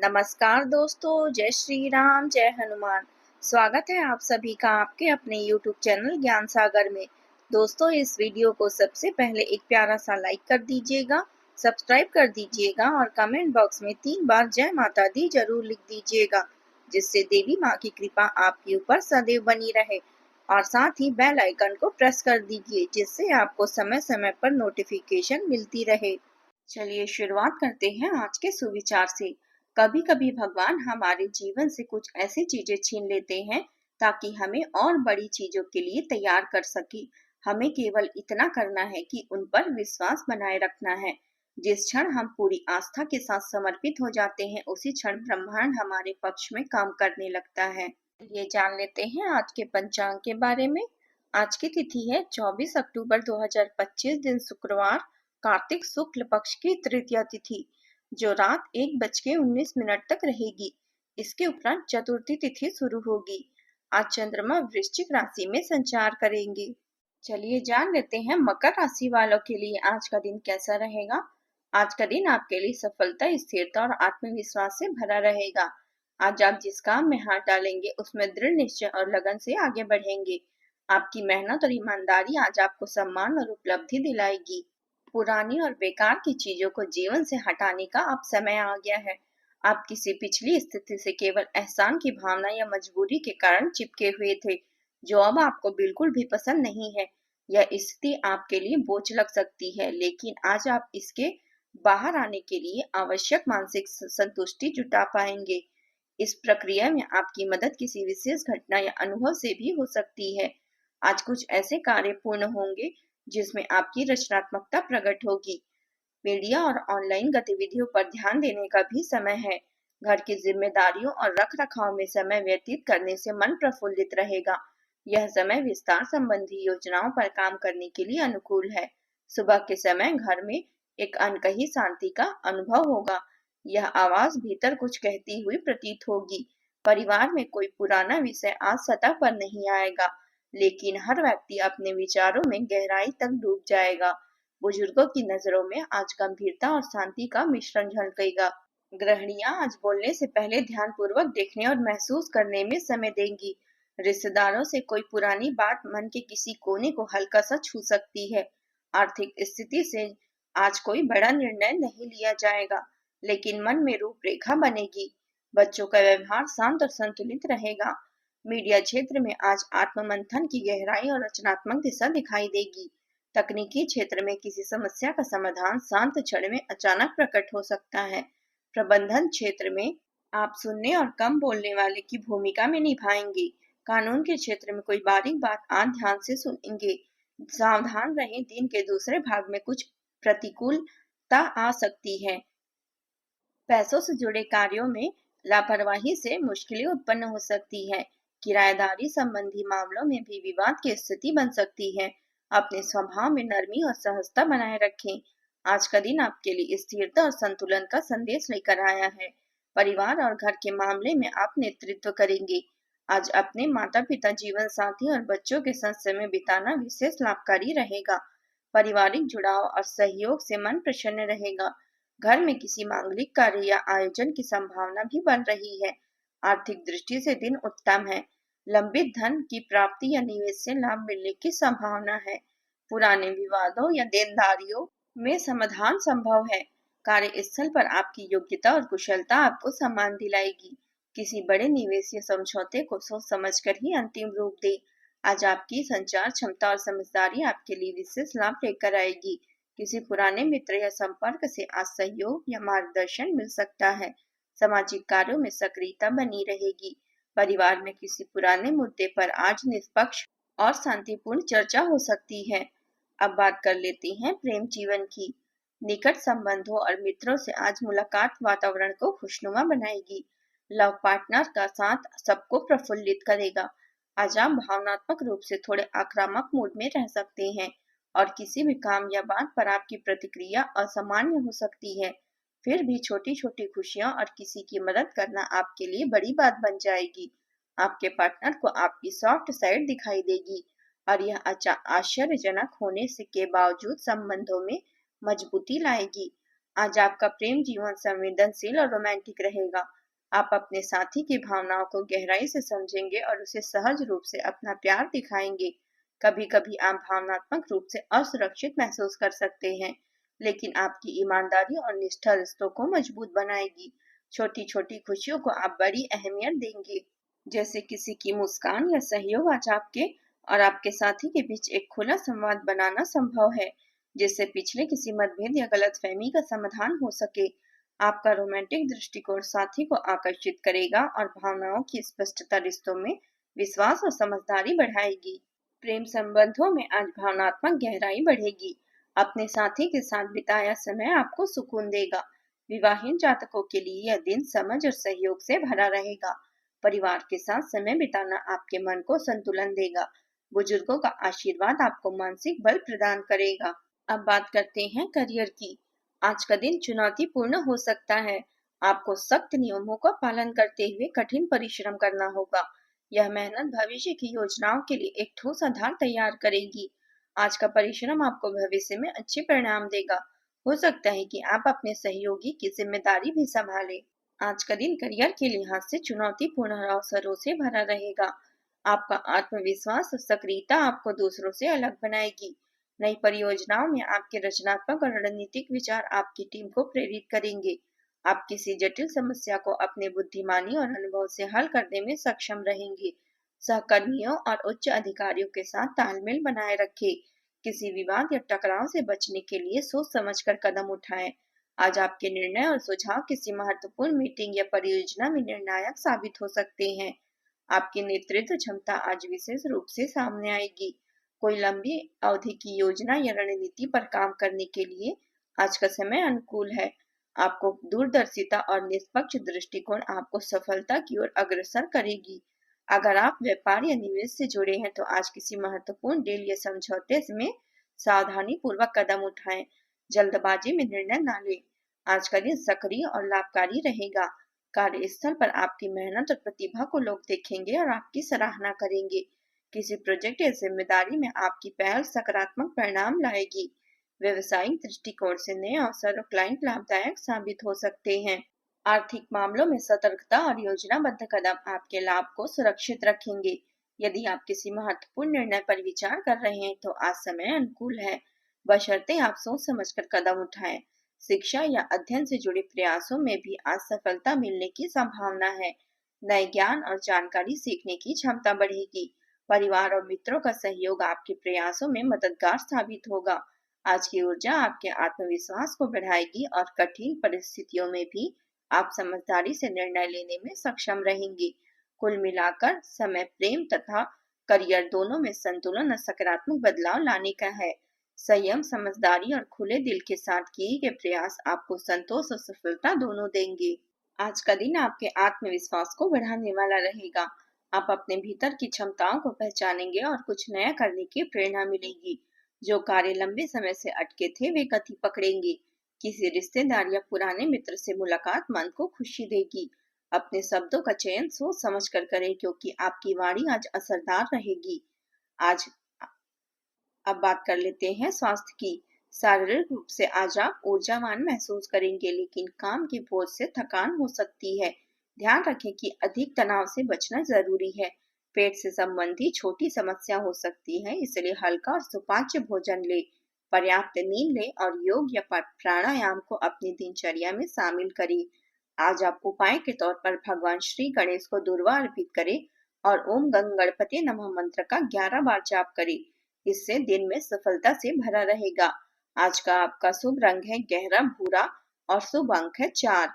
नमस्कार दोस्तों, जय श्री राम, जय हनुमान। स्वागत है आप सभी का आपके अपने YouTube चैनल ज्ञान सागर में। दोस्तों, इस वीडियो को सबसे पहले एक प्यारा सा लाइक कर दीजिएगा, सब्सक्राइब कर दीजिएगा और कमेंट बॉक्स में 3 बार जय माता दी जरूर लिख दीजिएगा, जिससे देवी माँ की कृपा आपके ऊपर सदैव बनी रहे। और साथ ही बेल आइकन को प्रेस कर दीजिए, जिससे आपको समय समय पर नोटिफिकेशन मिलती रहे। चलिए शुरुआत करते हैं आज के सुविचार से। कभी कभी भगवान हमारे जीवन से कुछ ऐसी चीजें छीन लेते हैं ताकि हमें और बड़ी चीजों के लिए तैयार कर सके। हमें केवल इतना करना है कि उन पर विश्वास बनाए रखना है। जिस क्षण हम पूरी आस्था के साथ समर्पित हो जाते हैं, उसी क्षण ब्रह्मांड हमारे पक्ष में काम करने लगता है। ये जान लेते हैं आज के पंचांग के बारे में। आज की तिथि है 24 अक्टूबर 2025, दिन शुक्रवार, कार्तिक शुक्ल पक्ष की तृतीया तिथि, जो रात 1:19 तक रहेगी। इसके उपरांत चतुर्थी तिथि शुरू होगी। आज चंद्रमा वृश्चिक राशि में संचार करेंगे। चलिए जान लेते हैं मकर राशि वालों के लिए आज का दिन कैसा रहेगा। आज का दिन आपके लिए सफलता, स्थिरता और आत्मविश्वास से भरा रहेगा। आज आप जिस काम में हाथ डालेंगे उसमें दृढ़ निश्चय और लगन से आगे बढ़ेंगे। आपकी मेहनत और ईमानदारी आज आपको सम्मान और उपलब्धि दिलाएगी। पुरानी और बेकार की चीजों को जीवन से हटाने का अब समय आ गया है। आप किसी पिछली स्थिति से केवल एहसान की भावना या मजबूरी के कारण चिपके हुए थे, जो अब आपको बिल्कुल भी पसंद नहीं है। यह स्थिति आपके लिए बोझ लग सकती है, लेकिन आज आप इसके बाहर आने के लिए आवश्यक मानसिक संतुष्टि जुटा पाएंगे। इस प्रक्रिया में आपकी मदद किसी विशेष घटना या अनुभव से भी हो सकती है। आज कुछ ऐसे कार्य पूर्ण होंगे जिसमें आपकी रचनात्मकता प्रकट होगी। मीडिया और ऑनलाइन गतिविधियों पर ध्यान देने का भी समय है। घर की जिम्मेदारियों और रख रखाव में समय व्यतीत करने से मन प्रफुल्लित रहेगा। यह समय विस्तार संबंधी योजनाओं पर काम करने के लिए अनुकूल है। सुबह के समय घर में एक अनकही शांति का अनुभव होगा। यह आवाज भीतर कुछ कहती हुई प्रतीत होगी। परिवार में कोई पुराना विषय आज सतह पर नहीं आएगा, लेकिन हर व्यक्ति अपने विचारों में गहराई तक डूब जाएगा। बुजुर्गों की नजरों में आज गंभीरता और शांति का मिश्रण झलकेगा। गृहिणियां आज बोलने से पहले ध्यानपूर्वक देखने और महसूस करने में समय देंगी। रिश्तेदारों से कोई पुरानी बात मन के किसी कोने को हल्का सा छू सकती है। आर्थिक स्थिति से आज कोई बड़ा निर्णय नहीं लिया जाएगा, लेकिन मन में रूपरेखा बनेगी। बच्चों का व्यवहार शांत और संतुलित रहेगा। मीडिया क्षेत्र में आज आत्ममंथन की गहराई और रचनात्मक दिशा दिखाई देगी। तकनीकी क्षेत्र में किसी समस्या का समाधान शांत क्षण में अचानक प्रकट हो सकता है। प्रबंधन क्षेत्र में आप सुनने और कम बोलने वाले की भूमिका में निभाएंगे। कानून के क्षेत्र में कोई बारीक बात आज ध्यान से सुनेंगे। सावधान रहें, दिन के दूसरे भाग में कुछ प्रतिकूलता आ सकती है। पैसों से जुड़े कार्यों में लापरवाही से मुश्किलें उत्पन्न हो सकती है। किराएदारी संबंधी मामलों में भी विवाद की स्थिति बन सकती है। अपने स्वभाव में नरमी और सहजता बनाए रखें। आज का दिन आपके लिए स्थिरता और संतुलन का संदेश लेकर आया है। परिवार और घर के मामले में आप नेतृत्व करेंगे। आज अपने माता पिता, जीवन साथी और बच्चों के साथ समय बिताना विशेष लाभकारी रहेगा। पारिवारिक जुड़ाव और सहयोग से मन प्रसन्न रहेगा। घर में किसी मांगलिक कार्य या आयोजन की संभावना भी बन रही है। आर्थिक दृष्टि से दिन उत्तम है। लंबित धन की प्राप्ति या निवेश से लाभ मिलने की संभावना है। पुराने विवादों या देनदारियों में समाधान संभव है। कार्यस्थल पर आपकी योग्यता और कुशलता आपको सम्मान दिलाएगी। किसी बड़े निवेश या समझौते को सोच समझकर ही अंतिम रूप दे। आज आपकी संचार क्षमता और समझदारी आपके लिए विशेष लाभ लेकर आएगी। किसी पुराने मित्र या संपर्क से आज सहयोग या मार्गदर्शन मिल सकता है। सामाजिक कार्यों में सक्रियता बनी रहेगी। परिवार में किसी पुराने मुद्दे पर आज निष्पक्ष और शांतिपूर्ण चर्चा हो सकती है। अब बात कर लेते हैं प्रेम जीवन की। निकट संबंधों और मित्रों से आज मुलाकात वातावरण को खुशनुमा बनाएगी। लव पार्टनर का साथ सबको प्रफुल्लित करेगा। आज आप भावनात्मक रूप से थोड़े आक्रामक मूड में रह सकते हैं और किसी भी काम या बात पर आपकी प्रतिक्रिया असामान्य हो सकती है। फिर भी छोटी छोटी खुशियां और किसी की मदद करना आपके लिए बड़ी बात बन जाएगी। आपके पार्टनर को आपकी सॉफ्ट साइड दिखाई देगी और यह आश्चर्यजनक होने से के बावजूद संबंधों में मजबूती लाएगी। आज आपका प्रेम जीवन संवेदनशील और रोमांटिक रहेगा। आप अपने साथी की भावनाओं को गहराई से समझेंगे और उसे सहज रूप से अपना प्यार दिखाएंगे। कभी कभी आप भावनात्मक रूप से असुरक्षित महसूस कर सकते हैं, लेकिन आपकी ईमानदारी और निष्ठा रिश्तों को मजबूत बनाएगी। छोटी छोटी खुशियों को आप बड़ी अहमियत देंगे, जैसे किसी की मुस्कान या सहयोग। आज आपके और आपके साथी के बीच एक खुला संवाद बनाना संभव है, जिससे पिछले किसी मतभेद या गलतफहमी का समाधान हो सके। आपका रोमांटिक दृष्टिकोण साथी को आकर्षित करेगा और भावनाओं की स्पष्टता रिश्तों में विश्वास और समझदारी बढ़ाएगी। प्रेम संबंधों में आज भावनात्मक गहराई बढ़ेगी। अपने साथी के साथ बिताया समय आपको सुकून देगा। विवाहित जातकों के लिए यह दिन समझ और सहयोग से भरा रहेगा। परिवार के साथ समय बिताना आपके मन को संतुलन देगा। बुजुर्गों का आशीर्वाद आपको मानसिक बल प्रदान करेगा। अब बात करते हैं करियर की। आज का दिन चुनौतीपूर्ण हो सकता है। आपको सख्त नियमों का पालन करते हुए कठिन परिश्रम करना होगा। यह मेहनत भविष्य की योजनाओं के लिए एक ठोस आधार तैयार करेगी। आज का परिश्रम आपको भविष्य में अच्छे परिणाम देगा। हो सकता है कि आप अपने सहयोगी की जिम्मेदारी भी संभालें। आज का दिन करियर के लिहाज से चुनौतीपूर्ण अवसरों से भरा रहेगा। आपका आत्मविश्वास और सक्रियता आपको दूसरों से अलग बनाएगी। नई परियोजनाओं में आपके रचनात्मक और रणनीतिक विचार आपकी टीम को प्रेरित करेंगे। आप किसी जटिल समस्या को अपने बुद्धिमानी और अनुभव से हल करने में सक्षम रहेंगे। सहकर्मियों और उच्च अधिकारियों के साथ तालमेल बनाए रखें। किसी विवाद या टकराव से बचने के लिए सोच समझकर कदम उठाएं। आज आपके निर्णय और सुझाव किसी महत्वपूर्ण मीटिंग या परियोजना में निर्णायक साबित हो सकते हैं। आपकी नेतृत्व क्षमता आज विशेष रूप से सामने आएगी। कोई लंबी अवधि की योजना या रणनीति पर काम करने के लिए आज का समय अनुकूल है। आपको दूरदर्शिता और निष्पक्ष दृष्टिकोण आपको सफलता की ओर अग्रसर करेगी। अगर आप व्यापार या निवेश से जुड़े हैं तो आज किसी महत्वपूर्ण डील या समझौते में सावधानी पूर्वक कदम उठाएं। जल्दबाजी में निर्णय न लें। आज का दिन सक्रिय और लाभकारी रहेगा। कार्यस्थल पर आपकी मेहनत और प्रतिभा को लोग देखेंगे और आपकी सराहना करेंगे। किसी प्रोजेक्ट या जिम्मेदारी में आपकी पहल सकारात्मक परिणाम लाएगी। व्यवसायिक दृष्टिकोण से नए अवसर और क्लाइंट लाभदायक साबित हो सकते हैं। आर्थिक मामलों में सतर्कता और योजनाबद्ध कदम आपके लाभ को सुरक्षित रखेंगे। यदि आप किसी महत्वपूर्ण निर्णय पर विचार कर रहे हैं तो आज समय अनुकूल है, बशर्ते आप सोच समझकर कदम उठाएं। शिक्षा या अध्ययन से जुड़े प्रयासों में भी आज सफलता मिलने की संभावना है। नए ज्ञान और जानकारी सीखने की क्षमता बढ़ेगी। परिवार और मित्रों का सहयोग आपके प्रयासों में मददगार साबित होगा। आज की ऊर्जा आपके आत्मविश्वास को बढ़ाएगी और कठिन परिस्थितियों में भी आप समझदारी से निर्णय लेने में सक्षम रहेंगे। कुल मिलाकर समय प्रेम तथा करियर दोनों में संतुलन और सकारात्मक बदलाव लाने का है। संयम, समझदारी और खुले दिल के साथ किए गए प्रयास आपको संतोष और सफलता दोनों देंगे। आज का दिन आपके आत्मविश्वास को बढ़ाने वाला रहेगा। आप अपने भीतर की क्षमताओं को पहचानेंगे और कुछ नया करने की प्रेरणा मिलेगी। जो कार्य लंबे समय से अटके थे वे गति पकड़ेंगे। किसी रिश्तेदार या पुराने मित्र से मुलाकात मन को खुशी देगी। अपने शब्दों का चयन सोच समझ कर करें, क्योंकि आपकी वाणी आज असरदार रहेगी। आज अब बात कर लेते हैं स्वास्थ्य की। शारीरिक रूप से आज आप ऊर्जावान महसूस करेंगे, लेकिन काम के बोझ से थकान हो सकती है। ध्यान रखें कि अधिक तनाव से बचना जरूरी है। पेट से संबंधी छोटी समस्या हो सकती है, इसलिए हल्का और सुपाच्य भोजन ले। पर्याप्त नींद ले और योग या प्राणायाम को अपनी दिनचर्या में शामिल करें। आज आप उपाय के तौर पर भगवान श्री गणेश को दुर्वा अर्पित करें और ओम गंग गणपति नमः मंत्र का 11 बार जाप करें। इससे दिन में सफलता से भरा रहेगा। आज का आपका शुभ रंग है गहरा भूरा और शुभ अंक है 4।